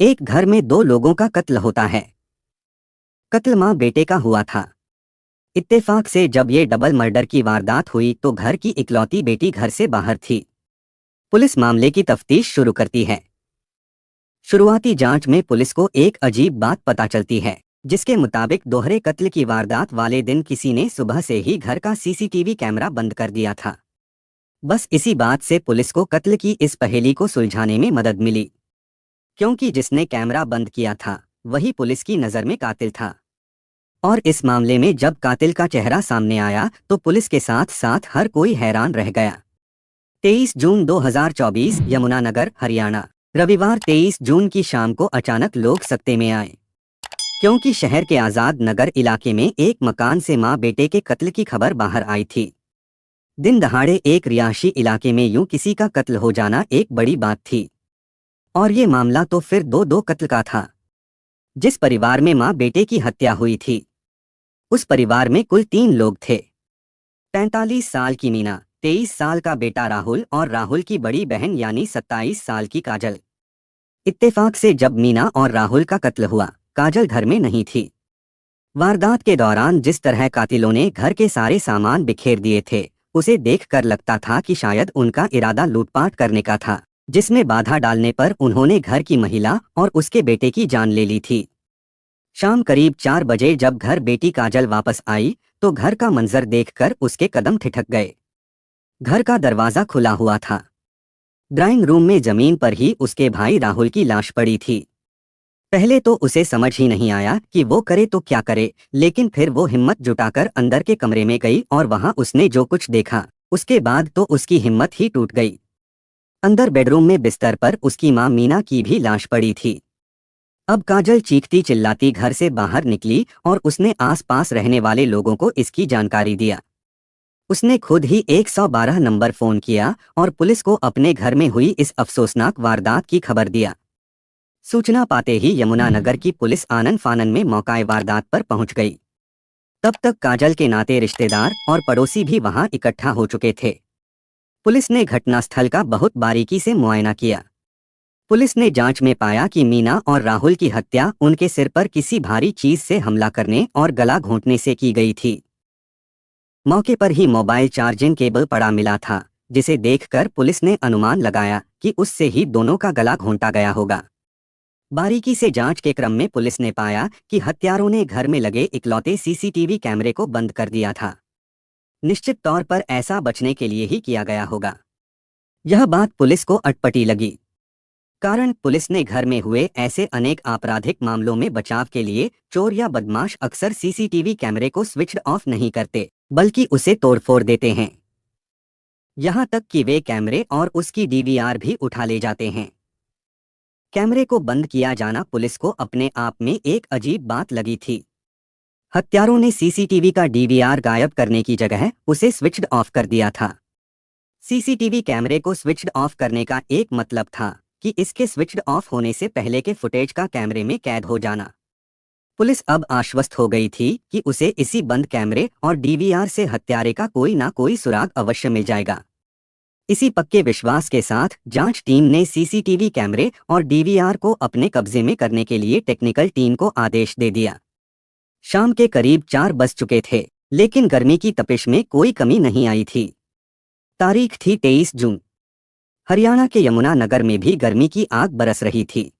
एक घर में दो लोगों का कत्ल होता है। कत्ल माँ बेटे का हुआ था। इत्तेफाक से जब ये डबल मर्डर की वारदात हुई तो घर की इकलौती बेटी घर से बाहर थी। पुलिस मामले की तफ्तीश शुरू करती है। शुरुआती जांच में पुलिस को एक अजीब बात पता चलती है, जिसके मुताबिक दोहरे कत्ल की वारदात वाले दिन किसी ने सुबह से ही घर का सीसीटीवी कैमरा बंद कर दिया था। बस इसी बात से पुलिस को कत्ल की इस पहेली को सुलझाने में मदद मिली, क्योंकि जिसने कैमरा बंद किया था वही पुलिस की नज़र में कातिल था। और इस मामले में जब कातिल का चेहरा सामने आया तो पुलिस के साथ साथ हर कोई हैरान रह गया। 23 जून 2024 यमुनानगर, हरियाणा। रविवार 23 जून की शाम को अचानक लोग सकते में आए, क्योंकि शहर के आज़ाद नगर इलाके में एक मकान से मां बेटे के कत्ल की खबर बाहर आई थी। दिन दहाड़े एक रिहायशी इलाके में यूं किसी का कत्ल हो जाना एक बड़ी बात थी। और ये मामला तो फिर दो कत्ल का था। जिस परिवार में मां बेटे की हत्या हुई थी, उस परिवार में कुल 3 लोग थे। 45 साल की मीना, 23 साल का बेटा राहुल और राहुल की बड़ी बहन यानी 27 साल की काजल। इत्तेफाक से जब मीना और राहुल का कत्ल हुआ, काजल घर में नहीं थी। वारदात के दौरान जिस तरह कातिलों ने घर के सारे सामान बिखेर दिए थे, उसे देखकर लगता था कि शायद उनका इरादा लूटपाट करने का था, जिसमें बाधा डालने पर उन्होंने घर की महिला और उसके बेटे की जान ले ली थी। शाम करीब 4 बजे जब घर बेटी काजल वापस आई तो घर का मंजर देखकर उसके कदम ठिठक गए। घर का दरवाजा खुला हुआ था। ड्राइंग रूम में जमीन पर ही उसके भाई राहुल की लाश पड़ी थी। पहले तो उसे समझ ही नहीं आया कि वो करे तो क्या करे, लेकिन फिर वो हिम्मत जुटाकर अंदर के कमरे में गई और वहां उसने जो कुछ देखा, उसके बाद तो उसकी हिम्मत ही टूट गई। अंदर बेडरूम में बिस्तर पर उसकी मां मीना की भी लाश पड़ी थी। अब काजल चीखती चिल्लाती घर से बाहर निकली और उसने आसपास रहने वाले लोगों को इसकी जानकारी दिया। उसने खुद ही 112 नंबर फोन किया और पुलिस को अपने घर में हुई इस अफसोसनाक वारदात की खबर दिया। सूचना पाते ही यमुनानगर की पुलिस आनन फानन में मौकाए वारदात पर पहुंच गई। तब तक काजल के नाते रिश्तेदार और पड़ोसी भी वहां इकट्ठा हो चुके थे। पुलिस ने घटनास्थल का बहुत बारीकी से मुआयना किया। पुलिस ने जांच में पाया कि मीना और राहुल की हत्या उनके सिर पर किसी भारी चीज से हमला करने और गला घोंटने से की गई थी। मौके पर ही मोबाइल चार्जिंग केबल पड़ा मिला था, जिसे देखकर पुलिस ने अनुमान लगाया कि उससे ही दोनों का गला घोंटा गया होगा। बारीकी से जांच के क्रम में पुलिस ने पाया कि हत्यारों ने घर में लगे इकलौते सीसीटीवी कैमरे को बंद कर दिया था। निश्चित तौर पर ऐसा बचने के लिए ही किया गया होगा। यह बात पुलिस को अटपटी लगी, कारण पुलिस ने घर में हुए ऐसे अनेक आपराधिक मामलों में बचाव के लिए चोर या बदमाश अक्सर सीसीटीवी कैमरे को स्विच्ड ऑफ नहीं करते, बल्कि उसे तोड़फोड़ देते हैं। यहाँ तक कि वे कैमरे और उसकी डीवीआर भी उठा ले जाते हैं। कैमरे को बंद किया जाना पुलिस को अपने आप में एक अजीब बात लगी थी। हत्यारों ने सीसीटीवी का डीवीआर गायब करने की जगह उसे स्विच्ड ऑफ कर दिया था। सीसीटीवी कैमरे को स्विच्ड ऑफ करने का एक मतलब था कि इसके स्विच्ड ऑफ होने से पहले के फुटेज का कैमरे में कैद हो जाना। पुलिस अब आश्वस्त हो गई थी कि उसे इसी बंद कैमरे और डीवीआर से हत्यारे का कोई ना कोई सुराग अवश्य मिल जाएगा। इसी पक्के विश्वास के साथ जांच टीम ने सीसीटीवी कैमरे और डीवीआर को अपने कब्जे में करने के लिए टेक्निकल टीम को आदेश दे दिया। शाम के करीब 4 बज चुके थे, लेकिन गर्मी की तपिश में कोई कमी नहीं आई थी। तारीख थी 23 जून। हरियाणा के यमुनानगर में भी गर्मी की आग बरस रही थी।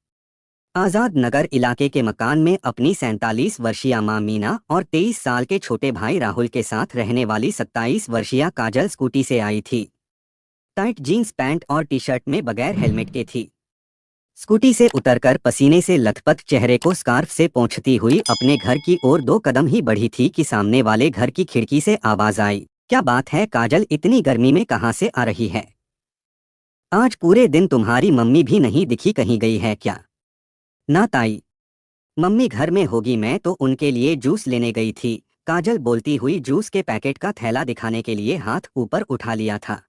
आज़ाद नगर इलाके के मकान में अपनी 47 वर्षीय मां मीना और 23 साल के छोटे भाई राहुल के साथ रहने वाली 27 वर्षीय काजल स्कूटी से आई थी। टाइट जीन्स पैंट और टी शर्ट में बगैर हेलमेट के थी। स्कूटी से उतरकर पसीने से लथपथ चेहरे को स्कार्फ से पोंछती हुई अपने घर की ओर 2 कदम ही बढ़ी थी कि सामने वाले घर की खिड़की से आवाज आई, क्या बात है काजल, इतनी गर्मी में कहाँ से आ रही है? आज पूरे दिन तुम्हारी मम्मी भी नहीं दिखी, कहीं गई है क्या? ना ताई, मम्मी घर में होगी, मैं तो उनके लिए जूस लेने गई थी। काजल बोलती हुई जूस के पैकेट का थैला दिखाने के लिए हाथ ऊपर उठा लिया था।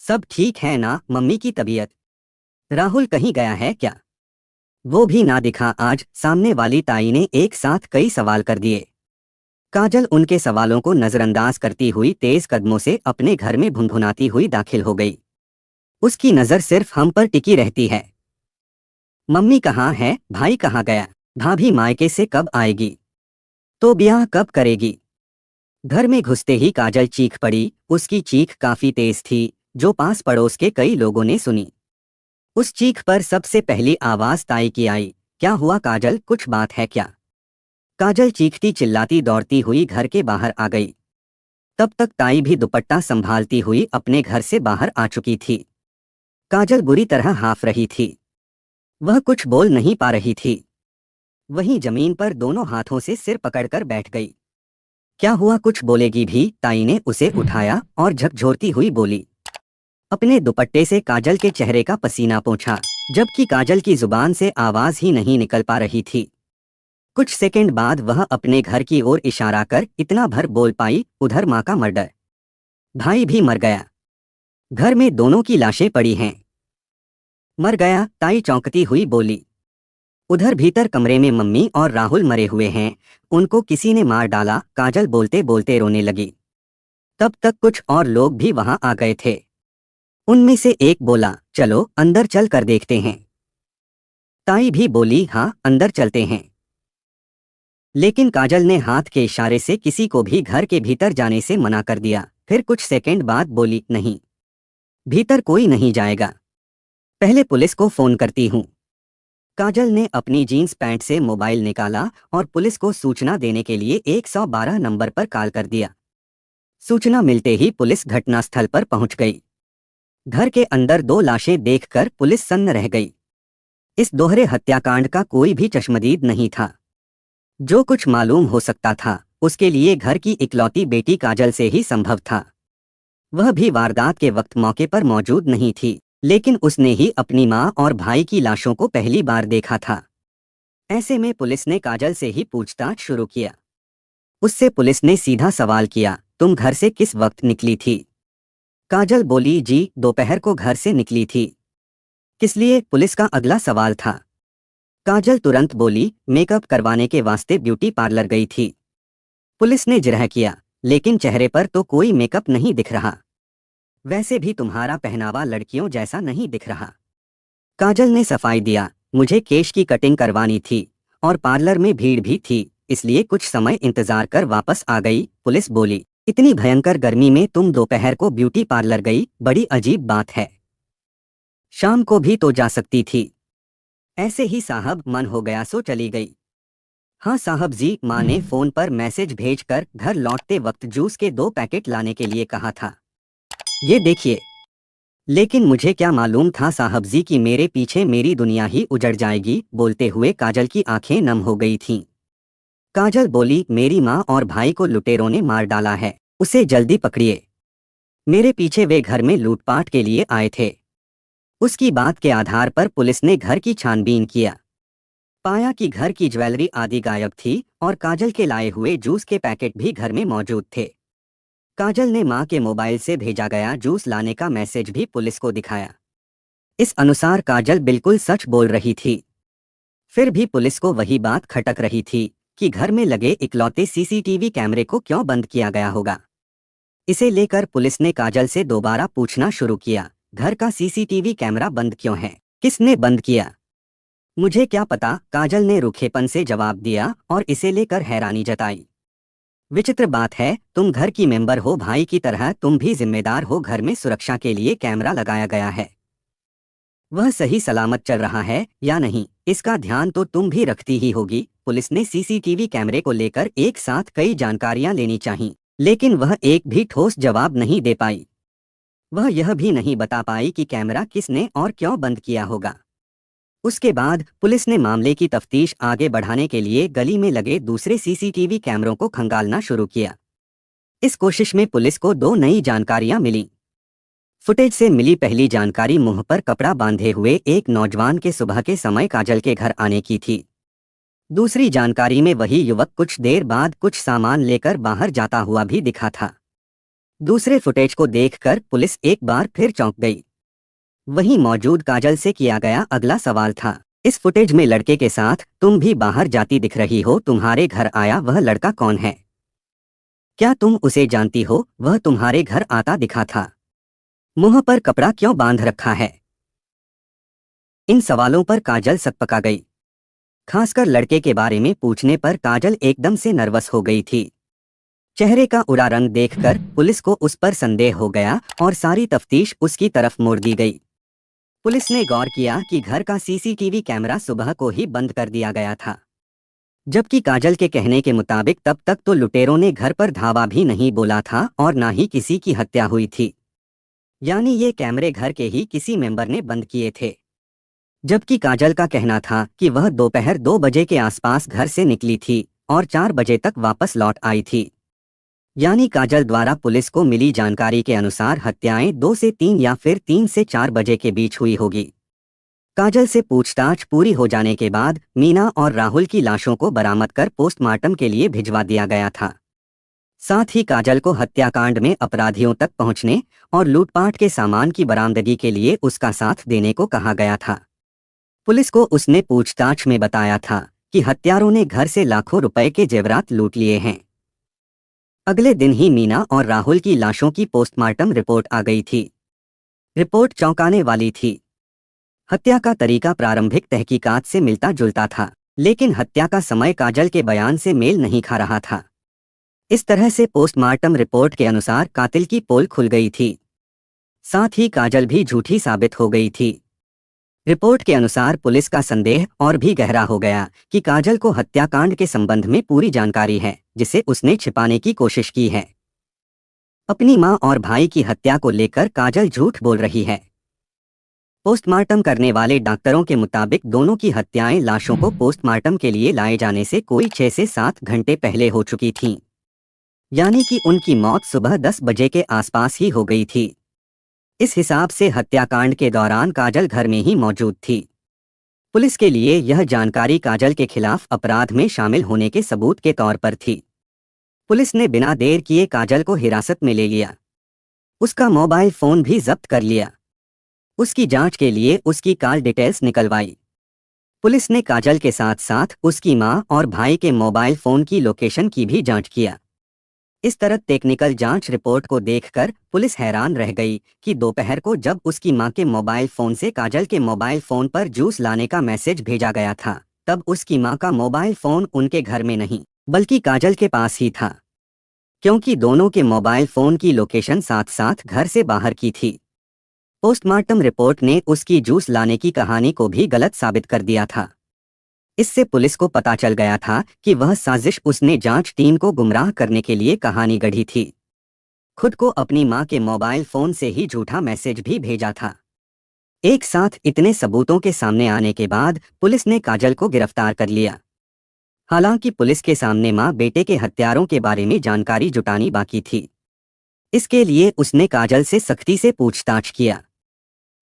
सब ठीक है ना मम्मी की तबीयत? राहुल कहीं गया है क्या? वो भी ना दिखा आज, सामने वाली ताई ने एक साथ कई सवाल कर दिए। काजल उनके सवालों को नजरअंदाज करती हुई तेज कदमों से अपने घर में भुनभुनाती हुई दाखिल हो गई। उसकी नजर सिर्फ हम पर टिकी रहती है। मम्मी कहाँ है, भाई कहाँ गया, भाभी मायके से कब आएगी, तो ब्याह कब करेगी। घर में घुसते ही काजल चीख पड़ी। उसकी चीख काफी तेज थी, जो पास पड़ोस के कई लोगों ने सुनी। उस चीख पर सबसे पहली आवाज ताई की आई। क्या हुआ काजल, कुछ बात है क्या। काजल चीखती चिल्लाती दौड़ती हुई घर के बाहर आ गई। तब तक ताई भी दुपट्टा संभालती हुई अपने घर से बाहर आ चुकी थी। काजल बुरी तरह हाफ रही थी। वह कुछ बोल नहीं पा रही थी। वहीं जमीन पर दोनों हाथों से सिर पकड़कर बैठ गई। क्या हुआ, कुछ बोलेगी भी। ताई ने उसे उठाया और झकझोरती हुई बोली। अपने दुपट्टे से काजल के चेहरे का पसीना पोंछा, जबकि काजल की जुबान से आवाज ही नहीं निकल पा रही थी। कुछ सेकंड बाद वह अपने घर की ओर इशारा कर इतना भर बोल पाई, उधर माँ का मर्डर, भाई भी मर गया, घर में दोनों की लाशें पड़ी हैं। मर गया, ताई चौंकती हुई बोली। उधर भीतर कमरे में मम्मी और राहुल मरे हुए हैं, उनको किसी ने मार डाला। काजल बोलते बोलते रोने लगी। तब तक कुछ और लोग भी वहां आ गए थे। उनमें से एक बोला, चलो अंदर चल कर देखते हैं। ताई भी बोली, हाँ अंदर चलते हैं। लेकिन काजल ने हाथ के इशारे से किसी को भी घर के भीतर जाने से मना कर दिया। फिर कुछ सेकंड बाद बोली, नहीं, भीतर कोई नहीं जाएगा, पहले पुलिस को फोन करती हूँ। काजल ने अपनी जीन्स पैंट से मोबाइल निकाला और पुलिस को सूचना देने के लिए 112 नंबर पर कॉल कर दिया। सूचना मिलते ही पुलिस घटनास्थल पर पहुंच गई। घर के अंदर दो लाशें देखकर पुलिस सन्न रह गई। इस दोहरे हत्याकांड का कोई भी चश्मदीद नहीं था। जो कुछ मालूम हो सकता था, उसके लिए घर की इकलौती बेटी काजल से ही संभव था। वह भी वारदात के वक्त मौके पर मौजूद नहीं थी, लेकिन उसने ही अपनी माँ और भाई की लाशों को पहली बार देखा था। ऐसे में पुलिस ने काजल से ही पूछताछ शुरू किया। उससे पुलिस ने सीधा सवाल किया, तुम घर से किस वक्त निकली थी। काजल बोली, जी दोपहर को घर से निकली थी। किस लिए, पुलिस का अगला सवाल था। काजल तुरंत बोली, मेकअप करवाने के वास्ते ब्यूटी पार्लर गई थी। पुलिस ने जिरह किया, लेकिन चेहरे पर तो कोई मेकअप नहीं दिख रहा। वैसे भी तुम्हारा पहनावा लड़कियों जैसा नहीं दिख रहा। काजल ने सफाई दिया, मुझे केश की कटिंग करवानी थी और पार्लर में भीड़ भी थी, इसलिए कुछ समय इंतजार कर वापस आ गई। पुलिस बोली, इतनी भयंकर गर्मी में तुम दोपहर को ब्यूटी पार्लर गई, बड़ी अजीब बात है, शाम को भी तो जा सकती थी। ऐसे ही साहब, मन हो गया सो चली गई। हाँ साहब जी, माँ ने फोन पर मैसेज भेजकर घर लौटते वक्त जूस के 2 पैकेट लाने के लिए कहा था। ये देखिए। लेकिन मुझे क्या मालूम था साहब जी कि मेरे पीछे मेरी दुनिया ही उजड़ जाएगी। बोलते हुए काजल की आंखें नम हो गई थीं। काजल बोली, मेरी माँ और भाई को लुटेरों ने मार डाला है, उसे जल्दी पकड़िए। मेरे पीछे वे घर में लूटपाट के लिए आए थे। उसकी बात के आधार पर पुलिस ने घर की छानबीन किया। पाया कि घर की ज्वेलरी आदि गायब थी और काजल के लाए हुए जूस के पैकेट भी घर में मौजूद थे। काजल ने मां के मोबाइल से भेजा गया जूस लाने का मैसेज भी पुलिस को दिखाया। इस अनुसार काजल बिल्कुल सच बोल रही थी। फिर भी पुलिस को वही बात खटक रही थी कि घर में लगे इकलौते सीसीटीवी कैमरे को क्यों बंद किया गया होगा। इसे लेकर पुलिस ने काजल से दोबारा पूछना शुरू किया, घर का सीसीटीवी कैमरा बंद क्यों है, किसने बंद किया। मुझे क्या पता, काजल ने रूखेपन से जवाब दिया और इसे लेकर हैरानी जताई। विचित्र बात है, तुम घर की मेंबर हो, भाई की तरह तुम भी जिम्मेदार हो। घर में सुरक्षा के लिए कैमरा लगाया गया है, वह सही सलामत चल रहा है या नहीं, इसका ध्यान तो तुम भी रखती ही होगी। पुलिस ने सीसीटीवी कैमरे को लेकर एक साथ कई जानकारियां लेनी चाहिए, लेकिन वह एक भी ठोस जवाब नहीं दे पाई। वह यह भी नहीं बता पाई कि कैमरा किसने और क्यों बंद किया होगा। उसके बाद पुलिस ने मामले की तफ्तीश आगे बढ़ाने के लिए गली में लगे दूसरे सीसीटीवी कैमरों को खंगालना शुरू किया। इस कोशिश में पुलिस को 2 नई जानकारियां मिली। फुटेज से मिली पहली जानकारी मुंह पर कपड़ा बांधे हुए एक नौजवान के सुबह के समय काजल के घर आने की थी। दूसरी जानकारी में वही युवक कुछ देर बाद कुछ सामान लेकर बाहर जाता हुआ भी दिखा था। दूसरे फुटेज को देखकर पुलिस एक बार फिर चौंक गई। वहीं मौजूद काजल से किया गया अगला सवाल था, इस फुटेज में लड़के के साथ तुम भी बाहर जाती दिख रही हो, तुम्हारे घर आया वह लड़का कौन है, क्या तुम उसे जानती हो, वह तुम्हारे घर आता दिखा था, मुंह पर कपड़ा क्यों बांध रखा है। इन सवालों पर काजल सकपका गई। खासकर लड़के के बारे में पूछने पर काजल एकदम से नर्वस हो गई थी। चेहरे का उड़ा रंग देखकर पुलिस को उस पर संदेह हो गया और सारी तफ्तीश उसकी तरफ मोड़ दी गई। पुलिस ने गौर किया कि घर का सीसीटीवी कैमरा सुबह को ही बंद कर दिया गया था, जबकि काजल के कहने के मुताबिक तब तक तो लुटेरों ने घर पर धावा भी नहीं बोला था और ना ही किसी की हत्या हुई थी। यानी ये कैमरे घर के ही किसी मेंबर ने बंद किए थे। जबकि काजल का कहना था कि वह दोपहर 2 बजे के आसपास घर से निकली थी और 4 बजे तक वापस लौट आई थी। यानी काजल द्वारा पुलिस को मिली जानकारी के अनुसार हत्याएं 2 से 3 या फिर 3 से 4 बजे के बीच हुई होगी। काजल से पूछताछ पूरी हो जाने के बाद मीना और राहुल की लाशों को बरामद कर पोस्टमार्टम के लिए भिजवा दिया गया था। साथ ही काजल को हत्याकांड में अपराधियों तक पहुंचने और लूटपाट के सामान की बरामदगी के लिए उसका साथ देने को कहा गया था। पुलिस को उसने पूछताछ में बताया था कि हत्यारों ने घर से लाखों रुपए के जेवरात लूट लिए हैं। अगले दिन ही मीना और राहुल की लाशों की पोस्टमार्टम रिपोर्ट आ गई थी। रिपोर्ट चौंकाने वाली थी। हत्या का तरीका प्रारंभिक तहकीकात से मिलता जुलता था, लेकिन हत्या का समय काजल के बयान से मेल नहीं खा रहा था। इस तरह से पोस्टमार्टम रिपोर्ट के अनुसार कातिल की पोल खुल गई थी। साथ ही काजल भी झूठी साबित हो गई थी। रिपोर्ट के अनुसार पुलिस का संदेह और भी गहरा हो गया कि काजल को हत्याकांड के संबंध में पूरी जानकारी है, जिसे उसने छिपाने की कोशिश की है। अपनी मां और भाई की हत्या को लेकर काजल झूठ बोल रही है। पोस्टमार्टम करने वाले डॉक्टरों के मुताबिक दोनों की हत्याएं लाशों को पोस्टमार्टम के लिए लाए जाने से कोई 6 से 7 घंटे पहले हो चुकी थीं। यानी कि उनकी मौत सुबह 10 बजे के आसपास ही हो गई थी। इस हिसाब से हत्याकांड के दौरान काजल घर में ही मौजूद थी। पुलिस के लिए यह जानकारी काजल के खिलाफ अपराध में शामिल होने के सबूत के तौर पर थी। पुलिस ने बिना देर किए काजल को हिरासत में ले लिया। उसका मोबाइल फोन भी जब्त कर लिया। उसकी जांच के लिए उसकी कॉल डिटेल्स निकलवाई। पुलिस ने काजल के साथ साथ उसकी मां और भाई के मोबाइल फोन की लोकेशन की भी जांच किया। इस तरह टेक्निकल जांच रिपोर्ट को देखकर पुलिस हैरान रह गई कि दोपहर को जब उसकी मां के मोबाइल फोन से काजल के मोबाइल फोन पर जूस लाने का मैसेज भेजा गया था, तब उसकी मां का मोबाइल फोन उनके घर में नहीं बल्कि काजल के पास ही था, क्योंकि दोनों के मोबाइल फोन की लोकेशन साथ साथ घर से बाहर की थी। पोस्टमार्टम रिपोर्ट ने उसकी जूस लाने की कहानी को भी गलत साबित कर दिया था। इससे पुलिस को पता चल गया था कि वह साजिश उसने जांच टीम को गुमराह करने के लिए कहानी गढ़ी थी। खुद को अपनी मां के मोबाइल फोन से ही झूठा मैसेज भी भेजा था। एक साथ इतने सबूतों के सामने आने के बाद पुलिस ने काजल को गिरफ्तार कर लिया। हालांकि पुलिस के सामने मां बेटे के हत्यारों के बारे में जानकारी जुटानी बाकी थी। इसके लिए उसने काजल से सख्ती से पूछताछ किया।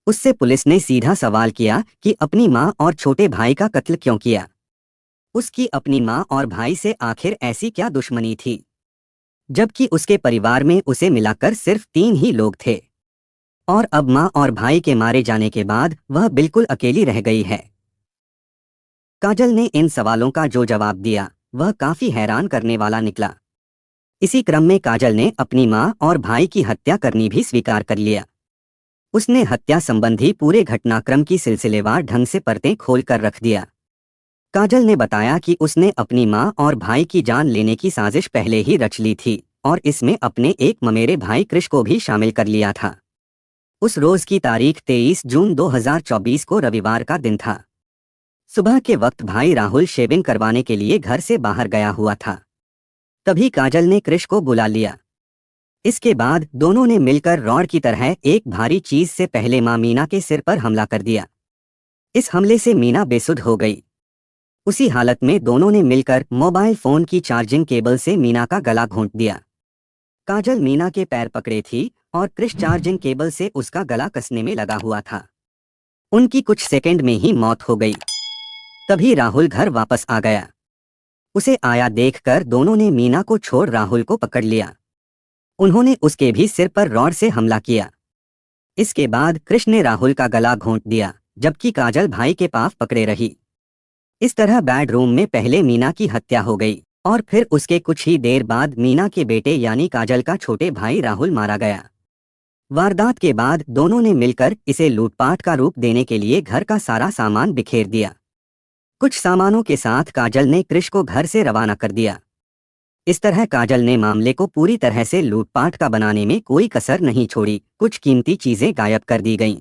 उससे पुलिस ने सीधा सवाल किया कि अपनी मां और छोटे भाई का कत्ल क्यों किया। उसकी अपनी मां और भाई से आखिर ऐसी क्या दुश्मनी थी, जबकि उसके परिवार में उसे मिलाकर सिर्फ 3 ही लोग थे और अब मां और भाई के मारे जाने के बाद वह बिल्कुल अकेली रह गई है। काजल ने इन सवालों का जो जवाब दिया वह काफी हैरान करने वाला निकला। इसी क्रम में काजल ने अपनी मां और भाई की हत्या करनी भी स्वीकार कर लिया। उसने हत्या संबंधी पूरे घटनाक्रम की सिलसिलेवार ढंग से परतें खोल कर रख दिया। काजल ने बताया कि उसने अपनी मां और भाई की जान लेने की साजिश पहले ही रच ली थी और इसमें अपने एक ममेरे भाई कृष को भी शामिल कर लिया था। उस रोज की तारीख 23 जून 2024 को रविवार का दिन था। सुबह के वक्त भाई राहुल शेविंग करवाने के लिए घर से बाहर गया हुआ था। तभी काजल ने कृष को बुला लिया। इसके बाद दोनों ने मिलकर रॉड की तरह एक भारी चीज से पहले मां मीना के सिर पर हमला कर दिया। इस हमले से मीना बेसुध हो गई। उसी हालत में दोनों ने मिलकर मोबाइल फोन की चार्जिंग केबल से मीना का गला घोंट दिया। काजल मीना के पैर पकड़े थी और कृष चार्जिंग केबल से उसका गला कसने में लगा हुआ था। उनकी कुछ सेकंड में ही मौत हो गई। तभी राहुल घर वापस आ गया। उसे आया देखकर दोनों ने मीना को छोड़ राहुल को पकड़ लिया। उन्होंने उसके भी सिर पर रॉड से हमला किया। इसके बाद कृष्ण ने राहुल का गला घोंट दिया, जबकि काजल भाई के पांव पकड़े रही। इस तरह बेडरूम में पहले मीना की हत्या हो गई और फिर उसके कुछ ही देर बाद मीना के बेटे यानी काजल का छोटे भाई राहुल मारा गया। वारदात के बाद दोनों ने मिलकर इसे लूटपाट का रूप देने के लिए घर का सारा सामान बिखेर दिया। कुछ सामानों के साथ काजल ने कृष को घर से रवाना कर दिया। इस तरह काजल ने मामले को पूरी तरह से लूटपाट का बनाने में कोई कसर नहीं छोड़ी। कुछ कीमती चीजें गायब कर दी गईं।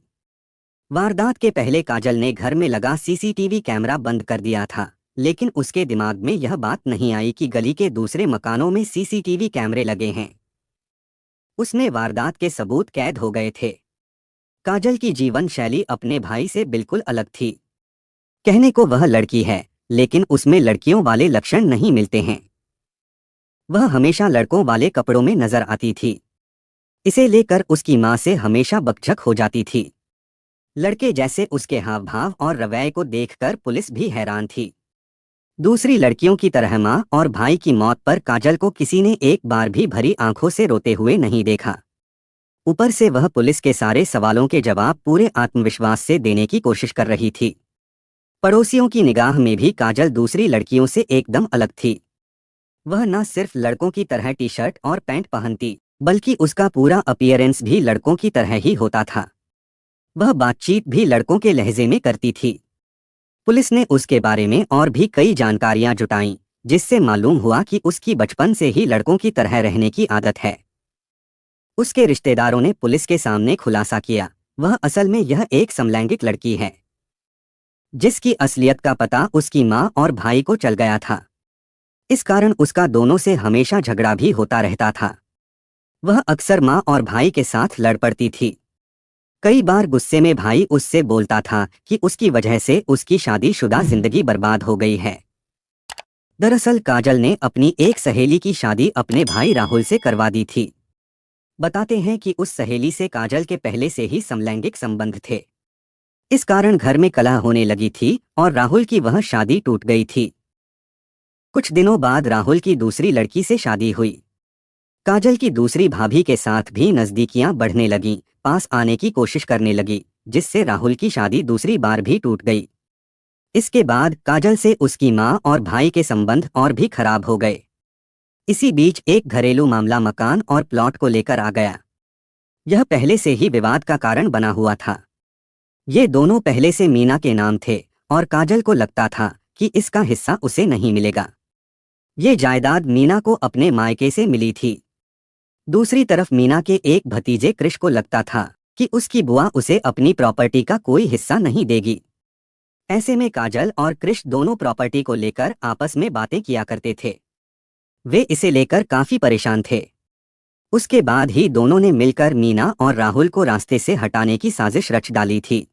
वारदात के पहले काजल ने घर में लगा सीसीटीवी कैमरा बंद कर दिया था, लेकिन उसके दिमाग में यह बात नहीं आई कि गली के दूसरे मकानों में सीसीटीवी कैमरे लगे हैं। उसमें वारदात के सबूत कैद हो गए थे। काजल की जीवन शैली अपने भाई से बिल्कुल अलग थी। कहने को वह लड़की है, लेकिन उसमें लड़कियों वाले लक्षण नहीं मिलते हैं। वह हमेशा लड़कों वाले कपड़ों में नजर आती थी। इसे लेकर उसकी माँ से हमेशा बकझक हो जाती थी। लड़के जैसे उसके हाव भाव और रवैये को देखकर पुलिस भी हैरान थी। दूसरी लड़कियों की तरह माँ और भाई की मौत पर काजल को किसी ने एक बार भी भरी आंखों से रोते हुए नहीं देखा। ऊपर से वह पुलिस के सारे सवालों के जवाब पूरे आत्मविश्वास से देने की कोशिश कर रही थी। पड़ोसियों की निगाह में भी काजल दूसरी लड़कियों से एकदम अलग थी। वह न सिर्फ लड़कों की तरह टी शर्ट और पैंट पहनती, बल्कि उसका पूरा अपीयरेंस भी लड़कों की तरह ही होता था। वह बातचीत भी लड़कों के लहजे में करती थी। पुलिस ने उसके बारे में और भी कई जानकारियां जुटाईं, जिससे मालूम हुआ कि उसकी बचपन से ही लड़कों की तरह रहने की आदत है। उसके रिश्तेदारों ने पुलिस के सामने खुलासा किया, वह असल में यह एक समलैंगिक लड़की है, जिसकी असलियत का पता उसकी माँ और भाई को चल गया था। इस कारण उसका दोनों से हमेशा झगड़ा भी होता रहता था। वह अक्सर माँ और भाई के साथ लड़ पड़ती थी। कई बार गुस्से में भाई उससे बोलता था कि उसकी वजह से उसकी शादीशुदा जिंदगी बर्बाद हो गई है। दरअसल काजल ने अपनी एक सहेली की शादी अपने भाई राहुल से करवा दी थी। बताते हैं कि उस सहेली से काजल के पहले से ही समलैंगिक संबंध थे। इस कारण घर में कलह होने लगी थी और राहुल की वह शादी टूट गई थी। कुछ दिनों बाद राहुल की दूसरी लड़की से शादी हुई। काजल की दूसरी भाभी के साथ भी नजदीकियां बढ़ने लगीं, पास आने की कोशिश करने लगी, जिससे राहुल की शादी दूसरी बार भी टूट गई। इसके बाद काजल से उसकी माँ और भाई के संबंध और भी खराब हो गए। इसी बीच एक घरेलू मामला मकान और प्लॉट को लेकर आ गया। यह पहले से ही विवाद का कारण बना हुआ था। ये दोनों पहले से मीना के नाम थे और काजल को लगता था कि इसका हिस्सा उसे नहीं मिलेगा। ये जायदाद मीना को अपने मायके से मिली थी। दूसरी तरफ मीना के एक भतीजे कृष को लगता था कि उसकी बुआ उसे अपनी प्रॉपर्टी का कोई हिस्सा नहीं देगी। ऐसे में काजल और कृष दोनों प्रॉपर्टी को लेकर आपस में बातें किया करते थे। वे इसे लेकर काफी परेशान थे। उसके बाद ही दोनों ने मिलकर मीना और राहुल को रास्ते से हटाने की साजिश रच डाली थी।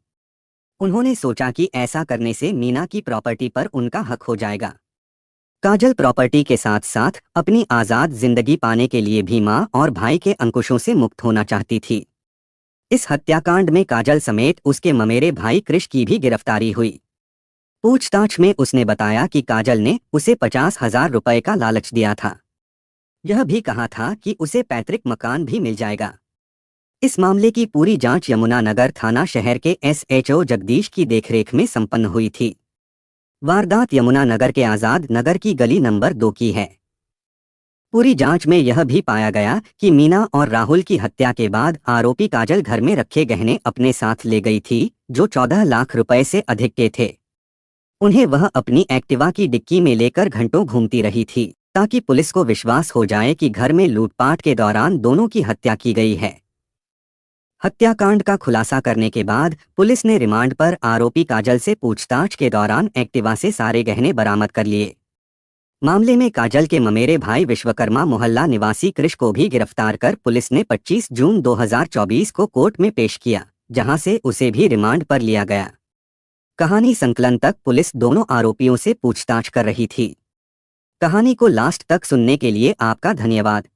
उन्होंने सोचा कि ऐसा करने से मीना की प्रॉपर्टी पर उनका हक हो जाएगा। काजल प्रॉपर्टी के साथ साथ अपनी आज़ाद जिंदगी पाने के लिए भी माँ और भाई के अंकुशों से मुक्त होना चाहती थी। इस हत्याकांड में काजल समेत उसके ममेरे भाई कृष की भी गिरफ्तारी हुई। पूछताछ में उसने बताया कि काजल ने उसे 50,000 रुपए का लालच दिया था। यह भी कहा था कि उसे पैतृक मकान भी मिल जाएगा। इस मामले की पूरी जांच यमुनानगर थाना शहर के एसएचओ जगदीश की देखरेख में संपन्न हुई थी। वारदात यमुनानगर के आज़ाद नगर की गली नंबर 2 की है। पूरी जांच में यह भी पाया गया कि मीना और राहुल की हत्या के बाद आरोपी काजल घर में रखे गहने अपने साथ ले गई थी, जो 14 लाख रुपए से अधिक के थे। उन्हें वह अपनी एक्टिवा की डिक्की में लेकर घंटों घूमती रही थी, ताकि पुलिस को विश्वास हो जाए कि घर में लूटपाट के दौरान दोनों की हत्या की गई है। हत्याकांड का खुलासा करने के बाद पुलिस ने रिमांड पर आरोपी काजल से पूछताछ के दौरान एक्टिवा से सारे गहने बरामद कर लिए। मामले में काजल के ममेरे भाई विश्वकर्मा मोहल्ला निवासी कृष को भी गिरफ्तार कर पुलिस ने 25 जून 2024 को कोर्ट में पेश किया, जहां से उसे भी रिमांड पर लिया गया। कहानी संकलन तक पुलिस दोनों आरोपियों से पूछताछ कर रही थी। कहानी को लास्ट तक सुनने के लिए आपका धन्यवाद।